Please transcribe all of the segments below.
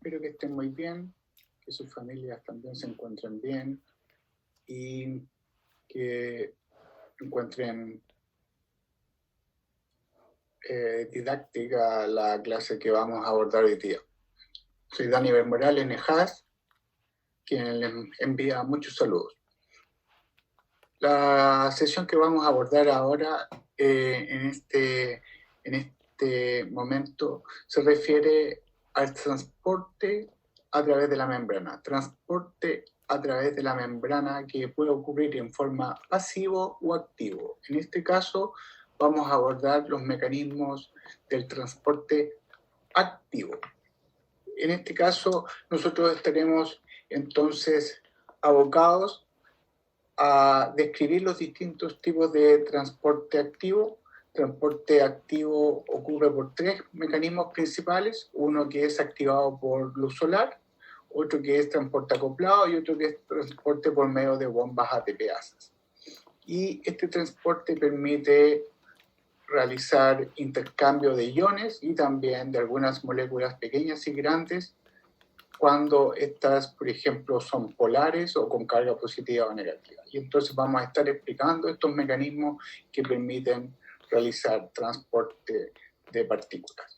espero que estén muy bien, que sus familias también se encuentren bien y que encuentren didáctica la clase que vamos a abordar hoy día. Soy Dani Morales Nejas, quien les envía muchos saludos. La sesión que vamos a abordar ahora en este momento se refiere al transporte a través de la membrana. Transporte a través de la membrana que puede ocurrir en forma pasivo o activo. En este caso vamos a abordar los mecanismos del transporte activo. En este caso nosotros estaremos entonces abocados a describir los distintos tipos de transporte activo. Transporte activo ocurre por tres mecanismos principales, uno que es activado por luz solar, otro que es transporte acoplado y otro que es transporte por medio de bombas ATP-ASAs. Y este transporte permite realizar intercambio de iones y también de algunas moléculas pequeñas y grandes cuando estas, por ejemplo, son polares o con carga positiva o negativa. Y entonces vamos a estar explicando estos mecanismos que permiten realizar transporte de partículas.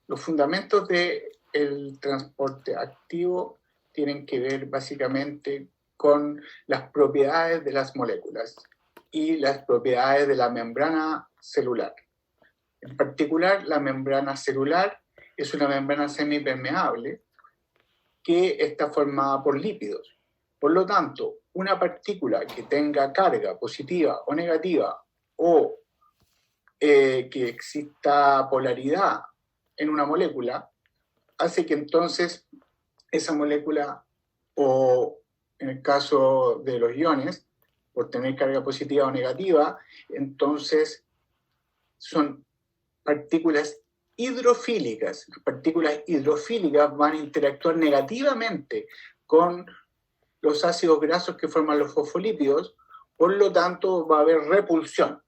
Los fundamentos del transporte activo tienen que ver básicamente con las propiedades de las moléculas y las propiedades de la membrana celular. En particular, la membrana celular es una membrana semipermeable que está formada por lípidos. Por lo tanto, una partícula que tenga carga positiva o negativa o que exista polaridad en una molécula, hace que entonces esa molécula, o en el caso de los iones, por tener carga positiva o negativa, entonces son partículas hidrofílicas. Las partículas hidrofílicas van a interactuar negativamente con los ácidos grasos que forman los fosfolípidos, por lo tanto va a haber repulsión.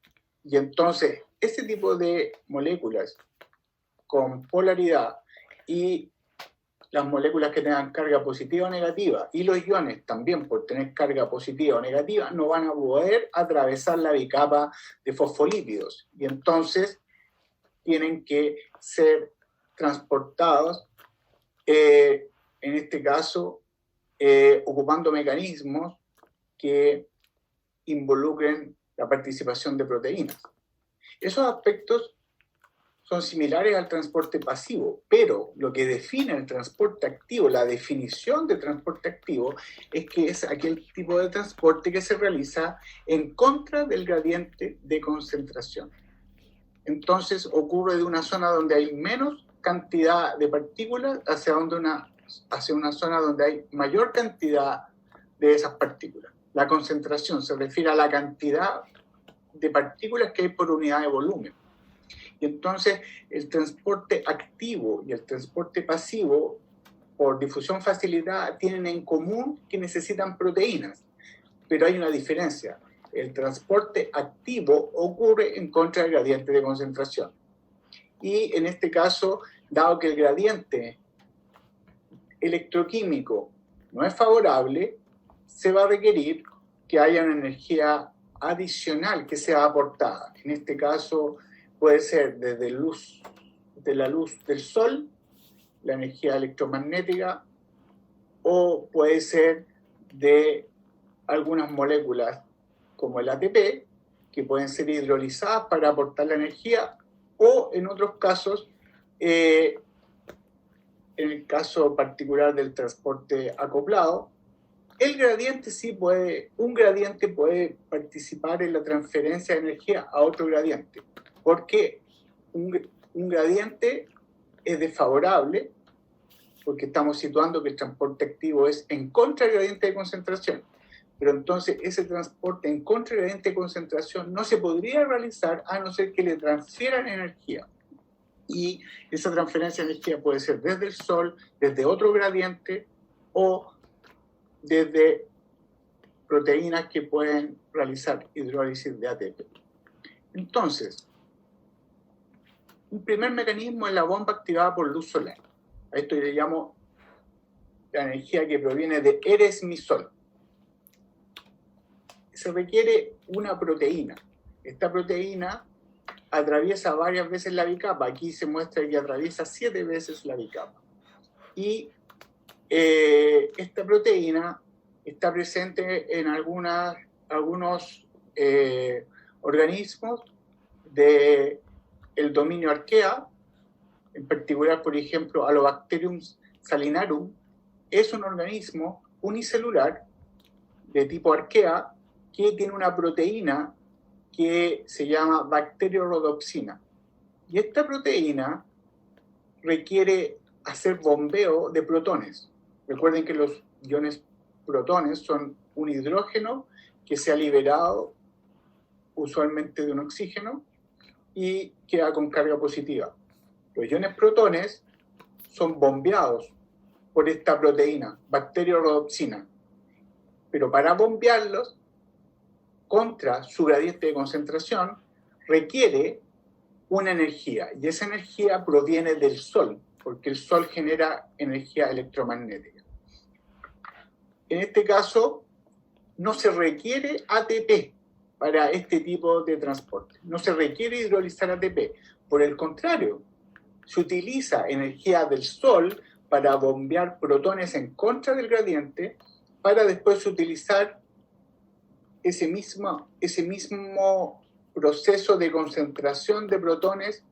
Y entonces, este tipo de moléculas con polaridad y las moléculas que tengan carga positiva o negativa y los iones también por tener carga positiva o negativa no van a poder atravesar la bicapa de fosfolípidos. Y entonces tienen que ser transportados, en este caso, ocupando mecanismos que involucren la participación de proteínas. Esos aspectos son similares al transporte pasivo, pero lo que define el transporte activo, la definición de transporte activo, es que es aquel tipo de transporte que se realiza en contra del gradiente de concentración. Entonces ocurre de una zona donde hay menos cantidad de partículas hacia una zona donde hay mayor cantidad de esas partículas. La concentración se refiere a la cantidad de partículas que hay por unidad de volumen. Y entonces el transporte activo y el transporte pasivo, por difusión facilitada, tienen en común que necesitan proteínas, pero hay una diferencia. El transporte activo ocurre en contra del gradiente de concentración. Y en este caso, dado que el gradiente electroquímico no es favorable, se va a requerir que haya una energía adicional que sea aportada. En este caso puede ser desde la luz del sol, la energía electromagnética, o puede ser de algunas moléculas como el ATP, que pueden ser hidrolizadas para aportar la energía, o en otros casos, en el caso particular del transporte acoplado, un gradiente puede participar en la transferencia de energía a otro gradiente, porque un gradiente es desfavorable, porque estamos situando que el transporte activo es en contra del gradiente de concentración. Pero entonces ese transporte en contra del gradiente de concentración no se podría realizar a no ser que le transfieran energía. Y esa transferencia de energía puede ser desde el sol, desde otro gradiente o desde proteínas que pueden realizar hidrólisis de ATP. Entonces, un primer mecanismo es la bomba activada por luz solar. A esto yo le llamo la energía que proviene de eres mi sol. Se requiere una proteína. Esta proteína atraviesa varias veces la bicapa. Aquí se muestra que atraviesa 7 veces la bicapa. Y esta proteína está presente en algunos organismos del dominio Archaea, en particular, por ejemplo, Halobacterium salinarum. Es un organismo unicelular de tipo Archaea que tiene una proteína que se llama bacteriorhodopsina. Y esta proteína requiere hacer bombeo de protones. Recuerden que los iones protones son un hidrógeno que se ha liberado usualmente de un oxígeno y queda con carga positiva. Los iones protones son bombeados por esta proteína, bacteriorhodopsina. Pero para bombearlos contra su gradiente de concentración requiere una energía, y esa energía proviene del Sol, porque el Sol genera energía electromagnética. En este caso, no se requiere ATP para este tipo de transporte. No se requiere hidrolizar ATP. Por el contrario, se utiliza energía del Sol para bombear protones en contra del gradiente, para después utilizar ese mismo proceso de concentración de protones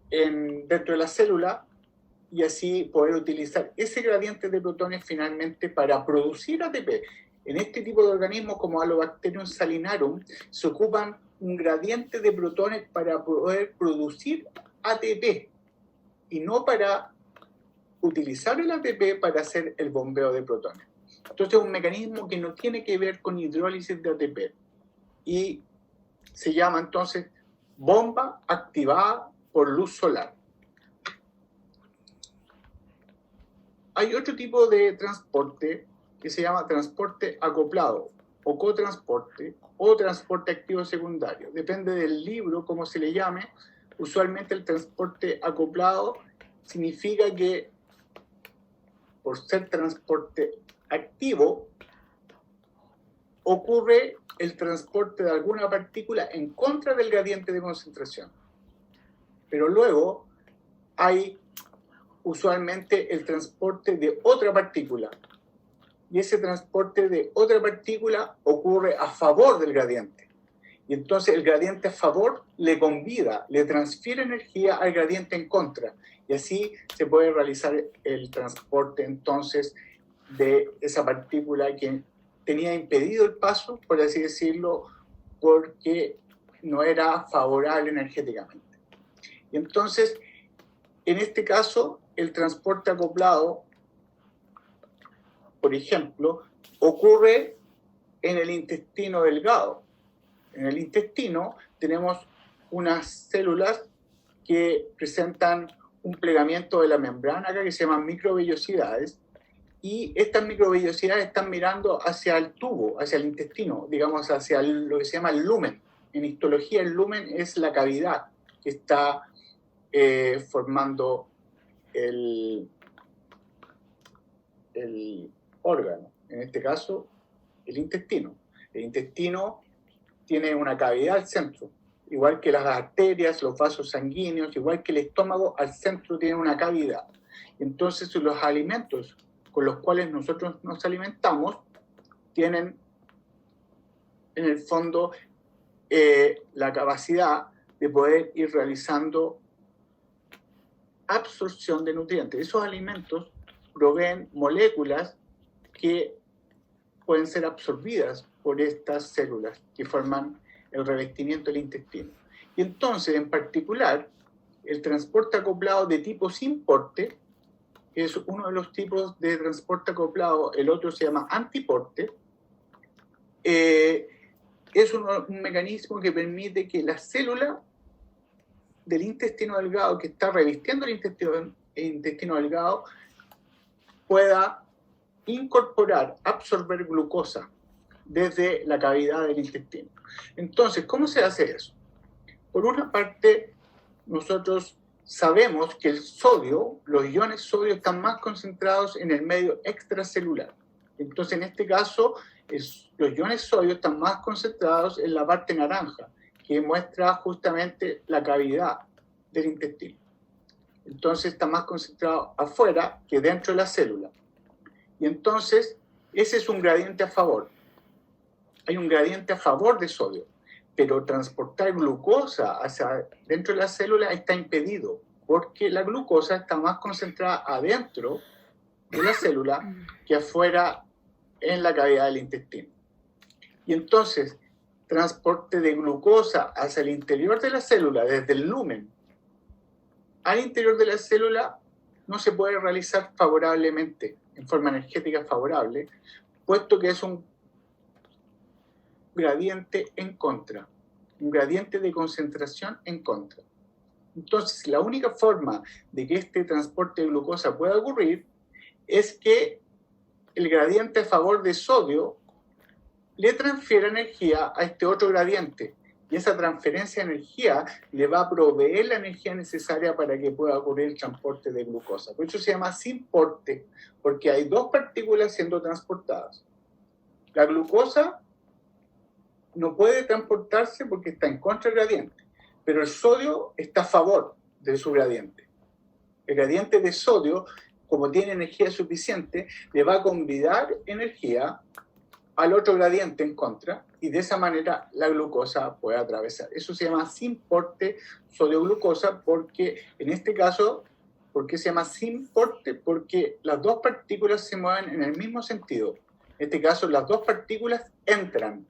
dentro de la célula, y así poder utilizar ese gradiente de protones finalmente para producir ATP. En este tipo de organismos como Halobacterium salinarum se ocupan un gradiente de protones para poder producir ATP y no para utilizar el ATP para hacer el bombeo de protones. Entonces es un mecanismo que no tiene que ver con hidrólisis de ATP y se llama entonces bomba activada por luz solar. Hay otro tipo de transporte que se llama transporte acoplado o cotransporte o transporte activo secundario. Depende del libro, cómo se le llame. Usualmente el transporte acoplado significa que por ser transporte activo ocurre el transporte de alguna partícula en contra del gradiente de concentración. Pero luego hay usualmente el transporte de otra partícula. Y ese transporte de otra partícula ocurre a favor del gradiente. Y entonces el gradiente a favor le convida, le transfiere energía al gradiente en contra. Y así se puede realizar el transporte entonces de esa partícula que tenía impedido el paso, por así decirlo, porque no era favorable energéticamente. Y entonces, en este caso, el transporte acoplado, por ejemplo, ocurre en el intestino delgado. En el intestino tenemos unas células que presentan un plegamiento de la membrana acá que se llaman microvellosidades, y estas microvellosidades están mirando hacia el tubo, hacia el intestino, digamos hacia lo que se llama el lumen. En histología el lumen es la cavidad que está formando el órgano, en este caso el intestino. El intestino tiene una cavidad al centro, igual que las arterias, los vasos sanguíneos, igual que el estómago, al centro tiene una cavidad. Entonces los alimentos con los cuales nosotros nos alimentamos tienen en el fondo la capacidad de poder ir realizando absorción de nutrientes. Esos alimentos proveen moléculas que pueden ser absorbidas por estas células que forman el revestimiento del intestino. Y entonces, en particular, el transporte acoplado de tipo sin porte es uno de los tipos de transporte acoplado, el otro se llama antiporte. Es un mecanismo que permite que la célula del intestino delgado que está revistiendo el intestino delgado pueda incorporar, absorber glucosa desde la cavidad del intestino. Entonces, ¿cómo se hace eso? Por una parte, nosotros sabemos que el sodio, los iones sodio están más concentrados en el medio extracelular. Entonces, en este caso, los iones sodio están más concentrados en la parte naranja, que muestra justamente la cavidad del intestino. Entonces, está más concentrado afuera que dentro de la célula. Y entonces, ese es un gradiente a favor. Hay un gradiente a favor de sodio, pero transportar glucosa hacia dentro de la célula está impedido, porque la glucosa está más concentrada adentro de la célula que afuera en la cavidad del intestino. Y entonces, transporte de glucosa hacia el interior de la célula, desde el lumen al interior de la célula, no se puede realizar favorablemente, en forma energética favorable, puesto que es un gradiente en contra, un gradiente de concentración en contra. Entonces, la única forma de que este transporte de glucosa pueda ocurrir es que el gradiente a favor de sodio le transfiera energía a este otro gradiente, y esa transferencia de energía le va a proveer la energía necesaria para que pueda ocurrir el transporte de glucosa. Por eso se llama sin-porte, porque hay dos partículas siendo transportadas. La glucosa no puede transportarse porque está en contra del gradiente, pero el sodio está a favor de su gradiente. El gradiente de sodio, como tiene energía suficiente, le va a convidar energía al otro gradiente en contra, y de esa manera la glucosa puede atravesar. Eso se llama sin-porte sodio-glucosa, porque en este caso, ¿por qué se llama sin-porte? Porque las dos partículas se mueven en el mismo sentido. En este caso, las dos partículas entran.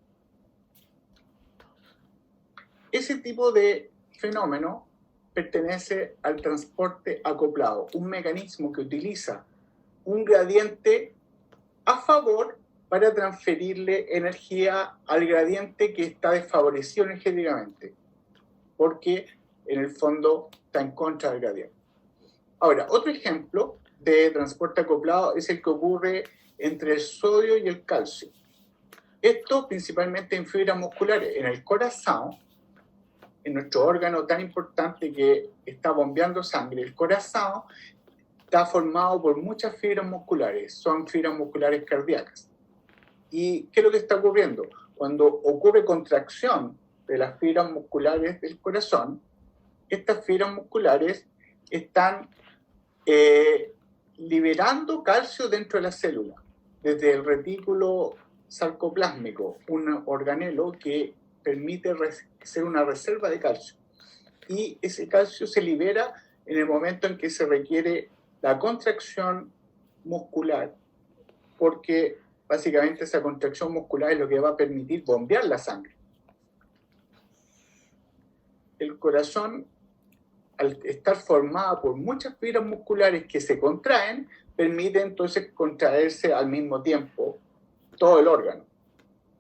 Ese tipo de fenómeno pertenece al transporte acoplado, un mecanismo que utiliza un gradiente a favor para transferirle energía al gradiente que está desfavorecido energéticamente, porque en el fondo está en contra del gradiente. Ahora, otro ejemplo de transporte acoplado es el que ocurre entre el sodio y el calcio. Esto principalmente en fibras musculares. En el corazón, en nuestro órgano tan importante que está bombeando sangre, el corazón está formado por muchas fibras musculares, son fibras musculares cardíacas. ¿Y qué es lo que está ocurriendo? Cuando ocurre contracción de las fibras musculares del corazón, estas fibras musculares están liberando calcio dentro de la célula, desde el retículo sarcoplásmico, un organelo que permite ser una reserva de calcio. Y ese calcio se libera en el momento en que se requiere la contracción muscular, porque básicamente esa contracción muscular es lo que va a permitir bombear la sangre. El corazón, al estar formado por muchas fibras musculares que se contraen, permite entonces contraerse al mismo tiempo todo el órgano.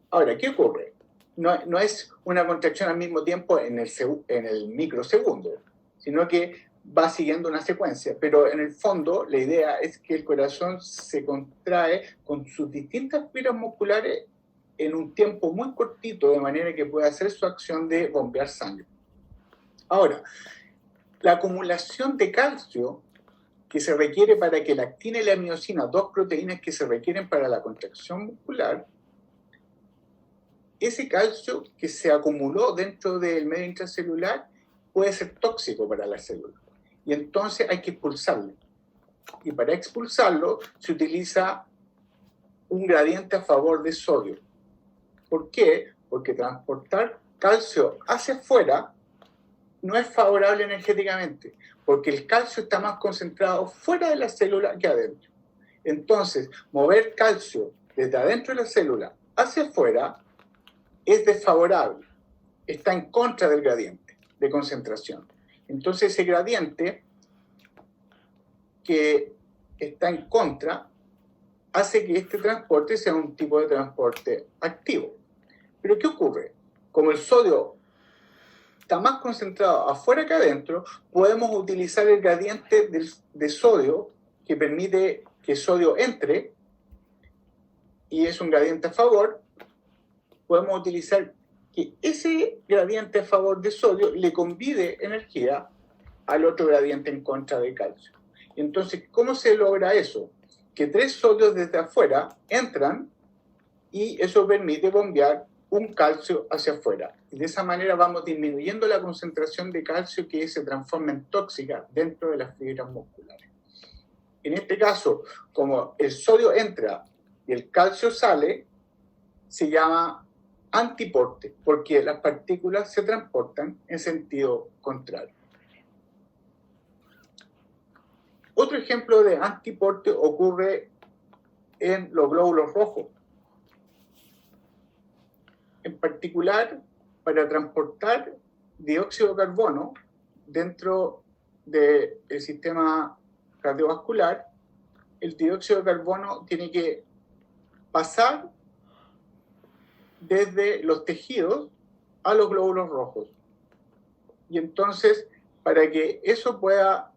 Ahora, ¿qué ocurre? No es una contracción al mismo tiempo en el microsegundo, sino que va siguiendo una secuencia, pero en el fondo la idea es que el corazón se contrae con sus distintas fibras musculares en un tiempo muy cortito, de manera que pueda hacer su acción de bombear sangre. Ahora, la acumulación de calcio que se requiere para que la actina y la miosina, dos proteínas que se requieren para la contracción muscular, ese calcio que se acumuló dentro del medio intracelular puede ser tóxico para la célula. Y entonces hay que expulsarlo. Y para expulsarlo se utiliza un gradiente a favor de sodio. ¿Por qué? Porque transportar calcio hacia afuera no es favorable energéticamente, porque el calcio está más concentrado fuera de la célula que adentro. Entonces, mover calcio desde adentro de la célula hacia afuera es desfavorable, está en contra del gradiente de concentración. Entonces ese gradiente que está en contra hace que este transporte sea un tipo de transporte activo. Pero ¿qué ocurre? Como el sodio está más concentrado afuera que adentro, podemos utilizar el gradiente de sodio que permite que sodio entre, y es un gradiente a favor. Podemos utilizar que ese gradiente a favor de sodio le convide energía al otro gradiente en contra de calcio. Entonces, ¿cómo se logra eso? Que 3 sodios desde afuera entran y eso permite bombear un calcio hacia afuera. Y de esa manera vamos disminuyendo la concentración de calcio que se transforma en tóxica dentro de las fibras musculares. En este caso, como el sodio entra y el calcio sale, se llama antiporte, porque las partículas se transportan en sentido contrario. Otro ejemplo de antiporte ocurre en los glóbulos rojos. En particular, para transportar dióxido de carbono dentro del sistema cardiovascular, el dióxido de carbono tiene que pasar desde los tejidos a los glóbulos rojos. Y entonces, para que eso pueda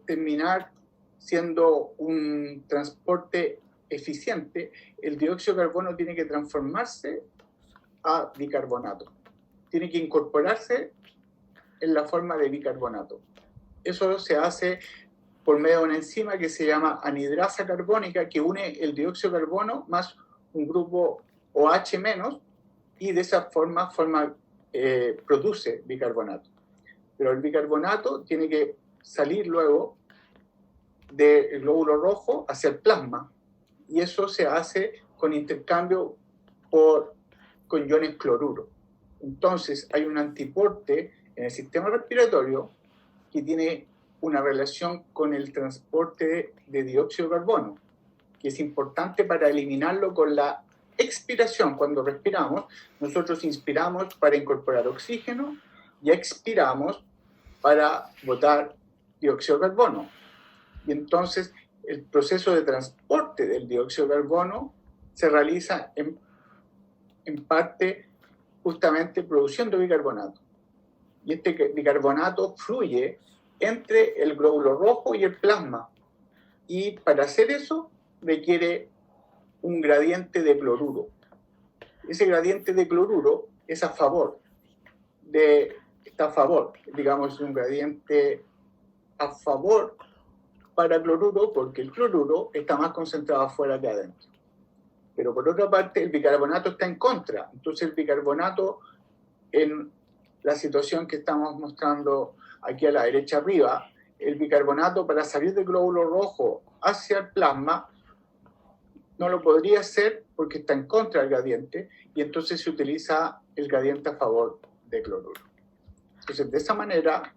terminar siendo un transporte eficiente, el dióxido de carbono tiene que transformarse a bicarbonato. Tiene que incorporarse en la forma de bicarbonato. Eso se hace por medio de una enzima que se llama anhidrasa carbónica, que une el dióxido de carbono más un grupo OH- y de esa forma produce bicarbonato. Pero el bicarbonato tiene que salir luego del glóbulo rojo hacia el plasma, y eso se hace con intercambio con iones cloruro. Entonces hay un antiporte en el sistema respiratorio que tiene una relación con el transporte de dióxido de carbono, que es importante para eliminarlo con la expiración. Cuando respiramos, nosotros inspiramos para incorporar oxígeno y expiramos para botar dióxido de carbono. Y entonces el proceso de transporte del dióxido de carbono se realiza en parte justamente produciendo bicarbonato. Y este bicarbonato fluye entre el glóbulo rojo y el plasma. Y para hacer eso requiere un gradiente de cloruro. Ese gradiente de cloruro es está a favor, digamos, un gradiente a favor para cloruro, porque el cloruro está más concentrado afuera que adentro. Pero por otra parte, el bicarbonato está en contra. Entonces el bicarbonato, en la situación que estamos mostrando aquí a la derecha arriba, el bicarbonato para salir del glóbulo rojo hacia el plasma no lo podría hacer porque está en contra del gradiente, y entonces se utiliza el gradiente a favor de cloruro. Entonces, de esa manera,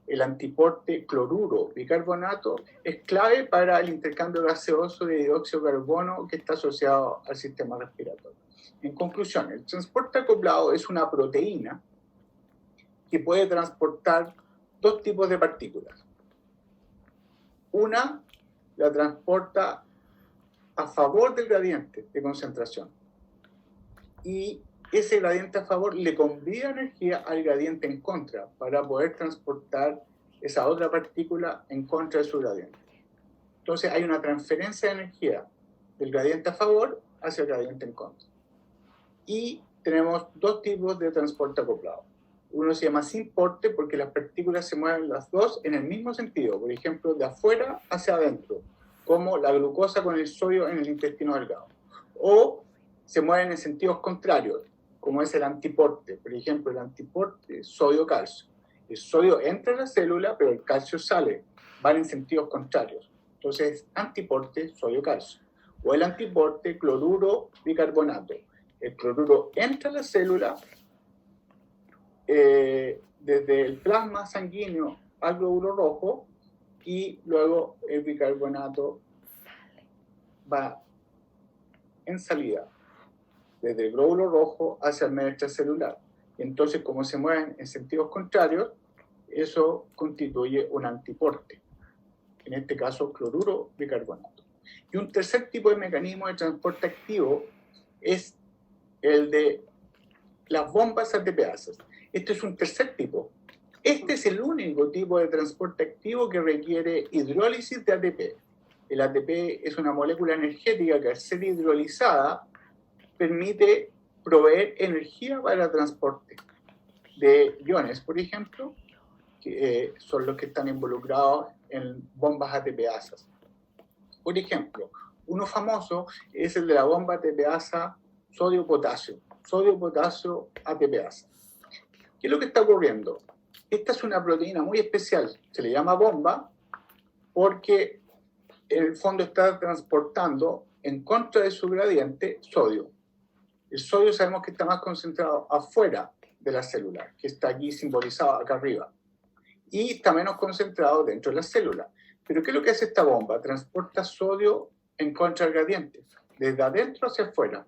el antiporte cloruro-bicarbonato es clave para el intercambio gaseoso de dióxido de carbono que está asociado al sistema respiratorio. En conclusión, el transporte acoplado es una proteína que puede transportar dos tipos de partículas. Una la transporta a favor del gradiente de concentración, y ese gradiente a favor le convida energía al gradiente en contra para poder transportar esa otra partícula en contra de su gradiente. Entonces hay una transferencia de energía del gradiente a favor hacia el gradiente en contra. Y tenemos dos tipos de transporte acoplado. Uno se llama sin porte porque las partículas se mueven las dos en el mismo sentido, por ejemplo, de afuera hacia adentro, como la glucosa con el sodio en el intestino delgado. O se mueven en sentidos contrarios, como es el antiporte. Por ejemplo, el antiporte sodio-calcio. El sodio entra en la célula, pero el calcio sale. Van en sentidos contrarios. Entonces, antiporte sodio-calcio. O el antiporte cloruro-bicarbonato. El cloruro entra en la célula desde el plasma sanguíneo al glóbulo rojo, y luego el bicarbonato va en salida desde el glóbulo rojo hacia el medio extracelular. Entonces, como se mueven en sentidos contrarios, eso constituye un antiporte, en este caso cloruro bicarbonato. Y un tercer tipo de mecanismo de transporte activo es el de las bombas ATPasas. Este es un tercer tipo. Este es el único tipo de transporte activo que requiere hidrólisis de ATP. El ATP es una molécula energética que, al ser hidrolizada, permite proveer energía para el transporte de iones, por ejemplo, que son los que están involucrados en bombas ATPasas. Por ejemplo, uno famoso es el de la bomba ATPasa sodio-potasio. Sodio-potasio ATPasa. ¿Qué es lo que está ocurriendo? Esta es una proteína muy especial, se le llama bomba porque en el fondo está transportando en contra de su gradiente sodio. El sodio sabemos que está más concentrado afuera de la célula, que está aquí simbolizado acá arriba, y está menos concentrado dentro de la célula. Pero ¿qué es lo que hace esta bomba? Transporta sodio en contra del gradiente, desde adentro hacia afuera.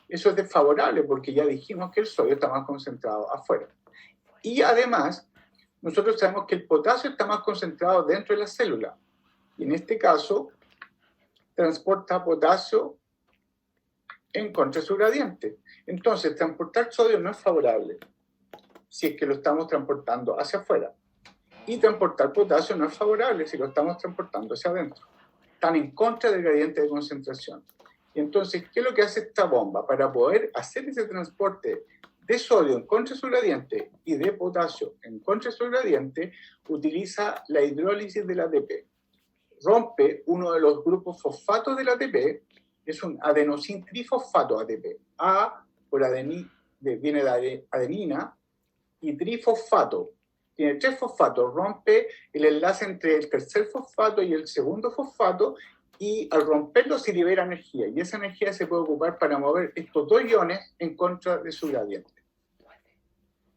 Eso es desfavorable porque ya dijimos que el sodio está más concentrado afuera. Y además, nosotros sabemos que el potasio está más concentrado dentro de la célula. Y en este caso, transporta potasio en contra de su gradiente. Entonces, transportar sodio no es favorable si es que lo estamos transportando hacia afuera. Y transportar potasio no es favorable si lo estamos transportando hacia adentro. Están en contra del gradiente de concentración. Y entonces, ¿qué es lo que hace esta bomba? Para poder hacer ese transporte de sodio en contra de su gradiente y de potasio en contra de su gradiente, utiliza la hidrólisis del ATP. Rompe uno de los grupos fosfatos del ATP, es un adenosin trifosfato ATP. A por viene de adenina y trifosfato. Tiene 3 fosfatos, rompe el enlace entre el tercer fosfato y el segundo fosfato y al romperlo se libera energía y esa energía se puede ocupar para mover estos 2 iones en contra de su gradiente.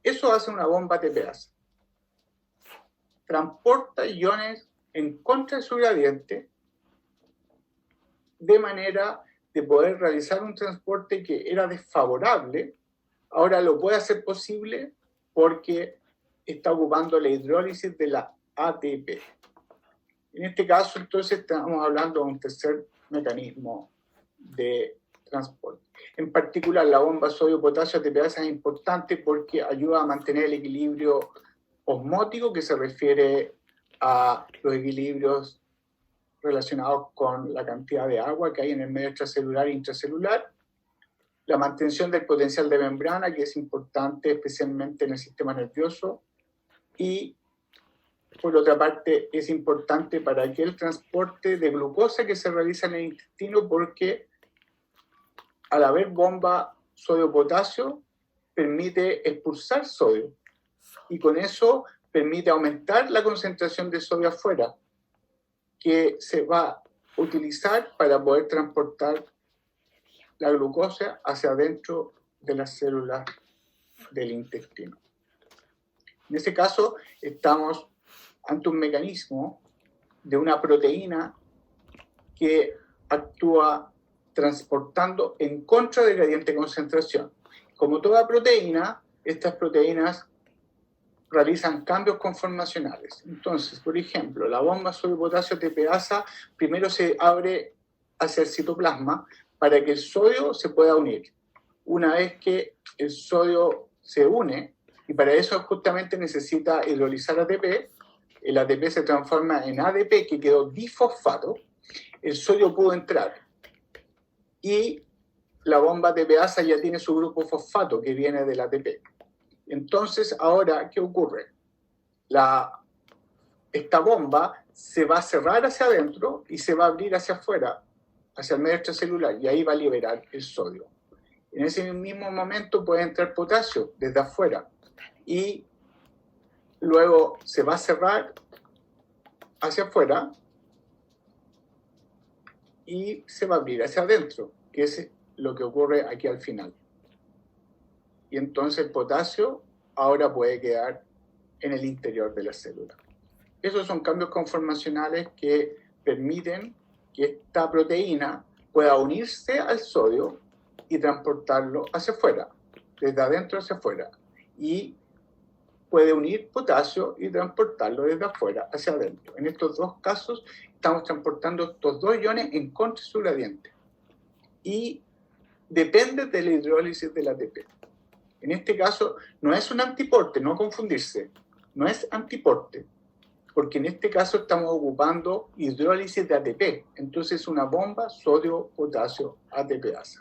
Eso hace una bomba ATPasa. Transporta iones en contra de su gradiente de manera de poder realizar un transporte que era desfavorable, ahora lo puede hacer posible porque está ocupando la hidrólisis de la ATP. En este caso, entonces, estamos hablando de un tercer mecanismo de transporte. En particular, la bomba sodio-potasio ATPasa es importante porque ayuda a mantener el equilibrio osmótico, que se refiere a los equilibrios relacionados con la cantidad de agua que hay en el medio extracelular e intracelular, la mantención del potencial de membrana, que es importante especialmente en el sistema nervioso, y por otra parte es importante para aquel transporte de glucosa que se realiza en el intestino porque al haber bomba sodio-potasio permite expulsar sodio y con eso permite aumentar la concentración de sodio afuera que se va a utilizar para poder transportar la glucosa hacia adentro de las células del intestino. En ese caso estamos ante un mecanismo de una proteína que actúa transportando en contra del gradiente de concentración. Como toda proteína, estas proteínas realizan cambios conformacionales. Entonces, por ejemplo, la bomba sodio-potasio ATPasa primero se abre hacia el citoplasma para que el sodio se pueda unir. Una vez que el sodio se une, y para eso justamente necesita hidrolizar ATP, el ATP se transforma en ADP que quedó difosfato, el sodio pudo entrar y la bomba ATPasa ya tiene su grupo fosfato que viene del ATP. Entonces, ahora, ¿qué ocurre? Esta bomba se va a cerrar hacia adentro y se va a abrir hacia afuera, hacia el medio extracelular, y ahí va a liberar el sodio. En ese mismo momento puede entrar potasio desde afuera y luego se va a cerrar hacia afuera y se va a abrir hacia adentro, que es lo que ocurre aquí al final. Y entonces el potasio ahora puede quedar en el interior de la célula. Esos son cambios conformacionales que permiten que esta proteína pueda unirse al sodio y transportarlo hacia afuera, desde adentro hacia afuera. Y puede unir potasio y transportarlo desde afuera hacia adentro. En estos dos casos estamos transportando estos 2 iones en contra de su gradiente. Y depende de la hidrólisis del ATP. En este caso no es un antiporte, no confundirse, no es antiporte, porque en este caso estamos ocupando hidrólisis de ATP, entonces una bomba sodio-potasio ATPasa.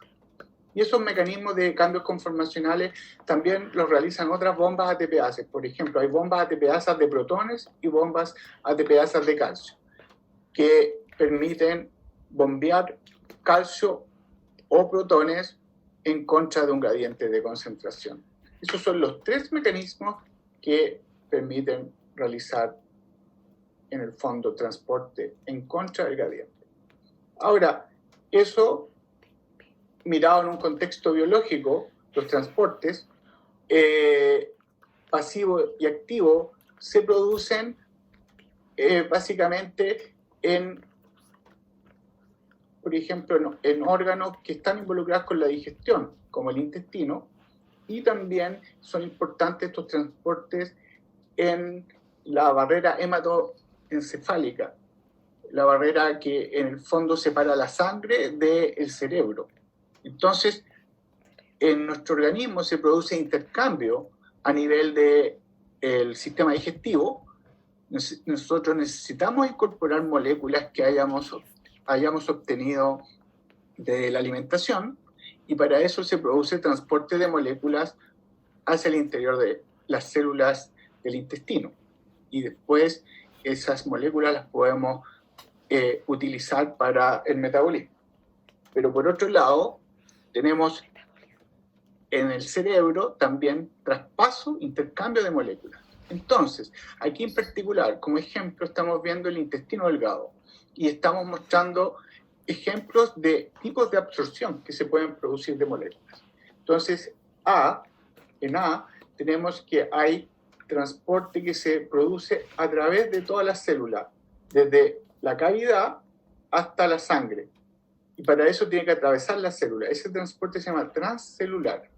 Y esos mecanismos de cambios conformacionales también los realizan otras bombas ATPases. Por ejemplo, hay bombas ATPasas de protones y bombas ATPasas de calcio, que permiten bombear calcio o protones en contra de un gradiente de concentración. Esos son los tres mecanismos que permiten realizar, en el fondo, transporte en contra del gradiente. Ahora, eso, mirado en un contexto biológico, los transportes pasivo y activo se producen básicamente por ejemplo, en órganos que están involucrados con la digestión, como el intestino, y también son importantes estos transportes en la barrera hematoencefálica, la barrera que en el fondo separa la sangre del cerebro. Entonces, en nuestro organismo se produce intercambio a nivel del sistema digestivo. Nosotros necesitamos incorporar moléculas que hayamos obtenido de la alimentación, y para eso se produce transporte de moléculas hacia el interior de las células del intestino. Y después esas moléculas las podemos utilizar para el metabolismo. Pero por otro lado, tenemos en el cerebro también traspaso, intercambio de moléculas. Entonces, aquí en particular, como ejemplo, estamos viendo el intestino delgado y estamos mostrando ejemplos de tipos de absorción que se pueden producir de moléculas. Entonces, en A tenemos que hay transporte que se produce a través de todas las células, desde la cavidad hasta la sangre. Y para eso tiene que atravesar la célula. Ese transporte se llama transcelular.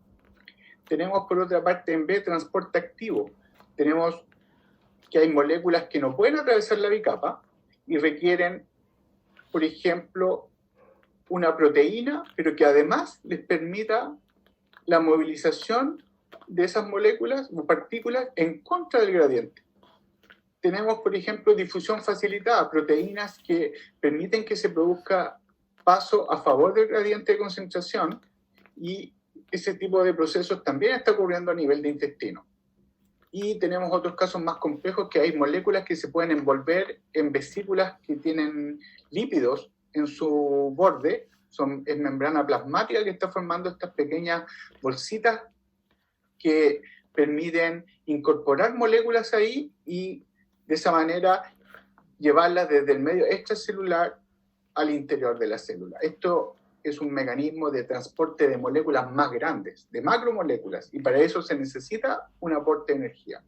Tenemos por otra parte en B transporte activo. Tenemos que hay moléculas que no pueden atravesar la bicapa y requieren, por ejemplo, una proteína, pero que además les permita la movilización de esas moléculas o partículas en contra del gradiente. Tenemos, por ejemplo, difusión facilitada, proteínas que permiten que se produzca paso a favor del gradiente de concentración, y ese tipo de procesos también está ocurriendo a nivel de intestino. Y tenemos otros casos más complejos, que hay moléculas que se pueden envolver en vesículas que tienen lípidos en su borde. Es membrana plasmática que está formando estas pequeñas bolsitas que permiten incorporar moléculas ahí y de esa manera llevarlas desde el medio extracelular al interior de la célula. Esto es un mecanismo de transporte de moléculas más grandes, de macromoléculas, y para eso se necesita un aporte de energía.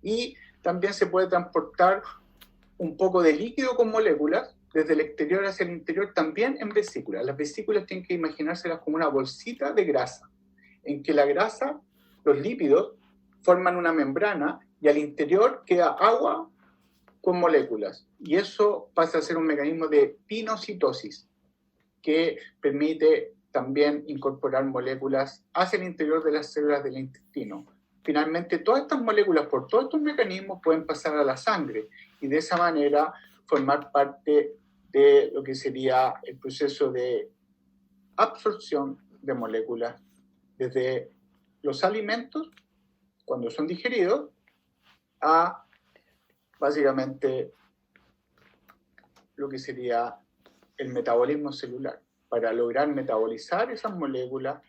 Y también se puede transportar un poco de líquido con moléculas desde el exterior hacia el interior, también en vesículas. Las vesículas tienen que imaginárselas como una bolsita de grasa, en que la grasa, los lípidos, forman una membrana y al interior queda agua con moléculas. Y eso pasa a ser un mecanismo de pinocitosis, que permite también incorporar moléculas hacia el interior de las células del intestino. Finalmente, todas estas moléculas, por todos estos mecanismos, pueden pasar a la sangre y de esa manera formar parte de lo que sería el proceso de absorción de moléculas desde los alimentos, cuando son digeridos, a básicamente lo que sería el metabolismo celular, para lograr metabolizar esas moléculas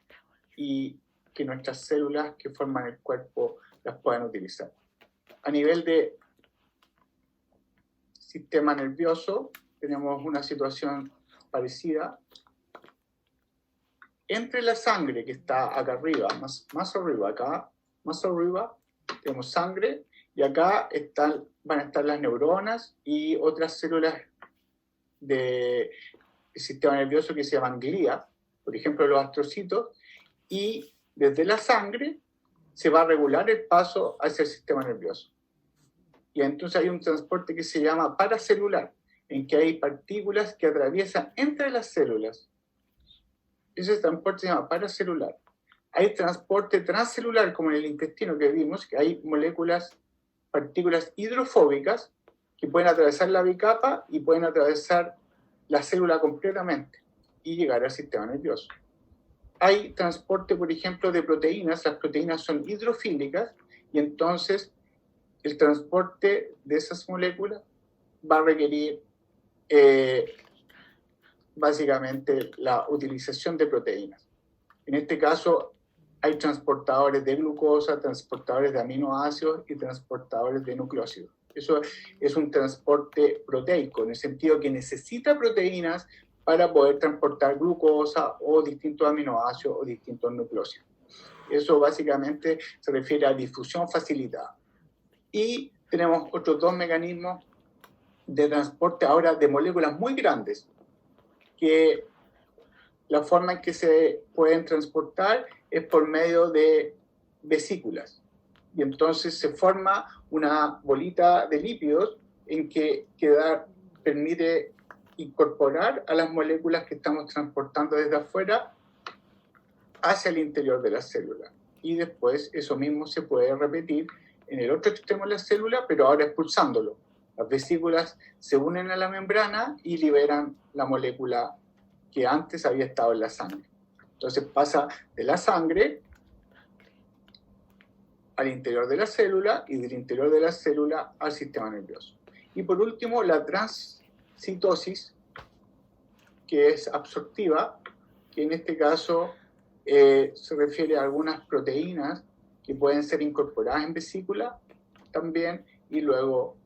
y que nuestras células que forman el cuerpo las puedan utilizar. A nivel de sistema nervioso, tenemos una situación parecida. Entre la sangre que está acá arriba, más arriba, acá, más arriba, tenemos sangre, y acá van a estar las neuronas y otras células del sistema nervioso que se llaman glía, por ejemplo los astrocitos, y desde la sangre se va a regular el paso hacia el sistema nervioso. Y entonces hay un transporte que se llama paracelular, en que hay partículas que atraviesan entre las células. Ese transporte se llama paracelular. Hay transporte transcelular, como en el intestino que vimos, que hay partículas hidrofóbicas que pueden atravesar la bicapa y pueden atravesar la célula completamente y llegar al sistema nervioso. hay transporte, por ejemplo, de proteínas. Las proteínas son hidrofílicas y entonces el transporte de esas moléculas va a requerir básicamente la utilización de proteínas. En este caso, hay transportadores de glucosa, transportadores de aminoácidos y transportadores de nucleósidos. Eso es un transporte proteico, en el sentido que necesita proteínas para poder transportar glucosa o distintos aminoácidos o distintos nucleósidos. Eso básicamente se refiere a difusión facilitada. Y tenemos otros dos mecanismos de transporte ahora de moléculas muy grandes, que la forma en que se pueden transportar es por medio de vesículas. Y entonces se forma una bolita de lípidos en que permite incorporar a las moléculas que estamos transportando desde afuera hacia el interior de la célula. Y después eso mismo se puede repetir en el otro extremo de la célula, pero ahora expulsándolo. Las vesículas se unen a la membrana y liberan la molécula que antes había estado en la sangre. Entonces pasa de la sangre al interior de la célula y del interior de la célula al sistema nervioso. Y por último, la transcitosis, que es absortiva, que en este caso se refiere a algunas proteínas que pueden ser incorporadas en vesícula también y luego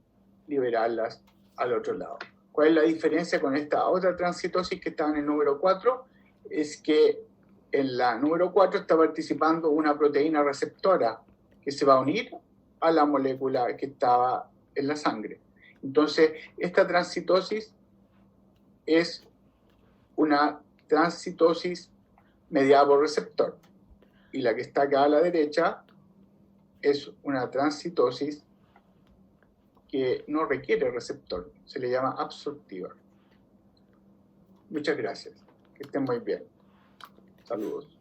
liberarlas al otro lado. ¿Cuál es la diferencia con esta otra transcitosis que está en el número 4? Es que en la número 4 está participando una proteína receptora que se va a unir a la molécula que estaba en la sangre. Entonces, esta transcitosis es una transcitosis mediada por receptor. Y la que está acá a la derecha es una transcitosis que no requiere receptor, se le llama absortiva. Muchas gracias, que estén muy bien. Saludos.